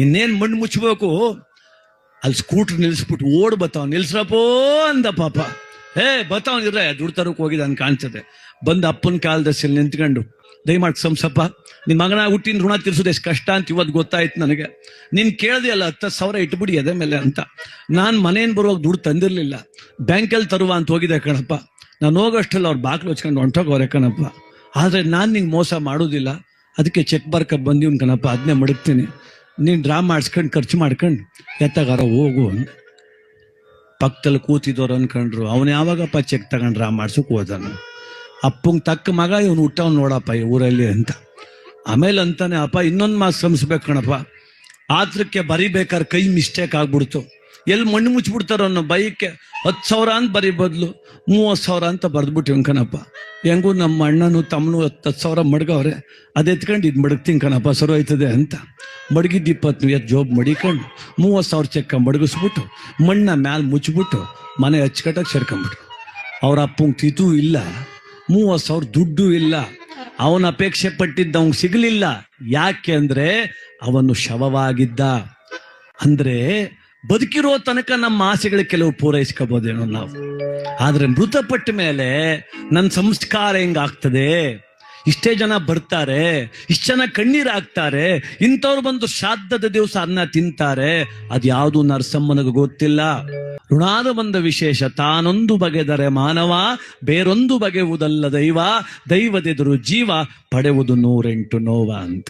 ಇನ್ನೇನ್ ಮಣ್ಣು ಮುಚ್ಚಬೇಕು. ಅಲ್ಲಿ ಸ್ಕೂಟರ್ ನಿಲ್ಸ್ಬಿಟ್ಟು ಓಡ್ ಬತ್ತಾವ್, ನಿಲ್ಸ್ರಪ್ಪೋ ಅಂದ ಪಾಪ. ಬತ್ತಾವನಿದ್ರೆ ದುಡ್ಡು ತರಕ್ ಹೋಗಿದ ಅನ್ ಕಾಣ್ತದೆ. ಬಂದು ಅಪ್ಪನ ಕಾಲದಲ್ಲಿ ನಿಂತ್ಕೊಂಡು, ದಯಮಾಡಿ ಸಂಸಪ್ಪ, ನಿನ್ ಮಗನ ಹುಟ್ಟಿನ ಋಣ ತೀರ್ಸೋದು ಎಷ್ಟು ಕಷ್ಟ ಅಂತ ಇವತ್ತು ಗೊತ್ತಾಯ್ತು ನನಗೆ. ನೀನ್ ಕೇಳ್ದೆ ಅಲ್ಲ 10,000 ಇಟ್ಬಿಡಿ ಅದೇ ಮೇಲೆ ಅಂತ. ನಾನ್ ಮನೇನ್ ಬರುವಾಗ ದುಡ್ಡು ತಂದಿರ್ಲಿಲ್ಲ, ಬ್ಯಾಂಕಲ್ಲಿ ತರುವ ಅಂತ ಹೋಗಿದೆ ಕಣಪ್ಪ. ನಾನು ಹೋಗೋಷ್ಟಲ್ಲ ಅವ್ರು ಬಾಕ್ಲು ಹಚ್ಕೊಂಡು ಹೊಂಟೋಗವ್ರೆ ಕಣಪ್ಪ. ಆದ್ರೆ ನಾನ್ ನಿಂಗೆ ಮೋಸ ಮಾಡೋದಿಲ್ಲ, ಅದಕ್ಕೆ ಚೆಕ್ ಬರ್ಕ ಬಂದಿವ್ನು ಕಣಪ್ಪ, ಅದನ್ನೇ ಮಡಗ್ತೀನಿ. ನೀನ್ ಡ್ರಾ ಮಾಡಿಸ್ಕೊಂಡು ಖರ್ಚು ಮಾಡ್ಕೊಂಡು ಎತ್ತಗಾರ ಹೋಗು ಅಂತ. ಪಕ್ಕದಲ್ಲಿ ಕೂತಿದ್ದವ್ರು ಅನ್ಕೊಂಡ್ರು, ಅವನು ಯಾವಾಗಪ್ಪ ಚೆಕ್ ತಗೊಂಡು ಡ್ರಾ ಮಾಡ್ಸಕ್ ಹೋದನು. ಅಪ್ಪಂಗೆ ತಕ್ಕ ಮಗ ಇವನು ಹುಟ್ಟವನು ನೋಡಪ್ಪ ಈ ಊರಲ್ಲಿ ಅಂತ. ಆಮೇಲೆ ಅಂತಾನೆ, ಅಪ್ಪ ಇನ್ನೊಂದು ಮಾತು ಶ್ರಮಿಸ್ಬೇಕು ಕಣಪ್ಪ, ಆತ್ರಕ್ಕೆ ಬರಿಬೇಕಾದ್ರೆ ಕೈ ಮಿಸ್ಟೇಕ್ ಆಗ್ಬಿಡ್ತು, ಎಲ್ಲಿ ಮಣ್ಣು ಮುಚ್ಚಿಬಿಡ್ತಾರೋ ಅನ್ನೋ ಬೈಕ್ಕೆ 10,000 ಅಂತ ಬರೀ ಬದಲು 30,000 ಅಂತ ಬರೆದ್ಬಿಟ್ಟಿವ್ ಕಣಪ್ಪ. ಹೆಂಗೂ ನಮ್ಮ ಅಣ್ಣನು ತಮ್ಮನು 10,000 ಮಡ್ಗವ್ರೆ, ಅದು ಎತ್ಕೊಂಡು ಇದು ಮಡಗ್ತೀನಿ ಕಣಪ್ಪ, ಸರು ಆಯ್ತದೆ ಅಂತ. ಮಡಗಿದ್ದು 20 ಜೋಬ್ ಮಡಿಕೊಂಡು 30,000 ಚೆಕ್ಕ ಮಡಗಿಸ್ಬಿಟ್ಟು ಮಣ್ಣ ಮ್ಯಾಲೆ ಮುಚ್ಚಿಬಿಟ್ಟು ಮನೆ ಅಚ್ಚುಕಟ್ಟಾಗಿ ಸೇರ್ಕೊಂಡ್ಬಿಟ್ರು. ಅವ್ರ ಅಪ್ಪಂಗೆ ತಿಥೂ ಇಲ್ಲ, 30,000 ದುಡ್ಡು ಇಲ್ಲ. ಅವನ ಅಪೇಕ್ಷೆ ಪಟ್ಟಿದ್ದ ಅವ್ನಿಗೆ ಸಿಗಲಿಲ್ಲ. ಯಾಕೆ ಅಂದ್ರೆ ಅವನು ಶವವಾಗಿದ್ದ. ಅಂದ್ರೆ ಬದುಕಿರೋ ತನಕ ನಮ್ಮ ಆಸೆಗಳು ಕೆಲವು ಪೂರೈಸ್ಕೋಬೋದೇನೋ ನಾವು, ಆದ್ರೆ ಮೃತಪಟ್ಟ ಮೇಲೆ ನನ್ನ ಸಂಸ್ಕಾರ ಹೆಂಗಾಗ್ತದೆ? ಇಷ್ಟೇ ಜನ ಬರ್ತಾರೆ, ಇಷ್ಟು ಜನ ಕಣ್ಣೀರಾಗ್ತಾರೆ, ಇಂಥವ್ರು ಬಂದು ಶ್ರಾದ್ದದ ದಿವಸ ಅನ್ನ ತಿಂತಾರೆ, ಅದ್ಯಾವುದು ನರಸಮ್ಮನಿಗೆ ಗೊತ್ತಿಲ್ಲ. ಋಣಾದ ಬಂದ ವಿಶೇಷ ತಾನೊಂದು ಬಗೆದರೆ ಮಾನವ, ಬೇರೊಂದು ಬಗೆಯುವುದಲ್ಲ ದೈವ, ದೈವದೆದುರು ಜೀವ ಪಡೆಯುವುದು 108 ನೋವ ಅಂತ.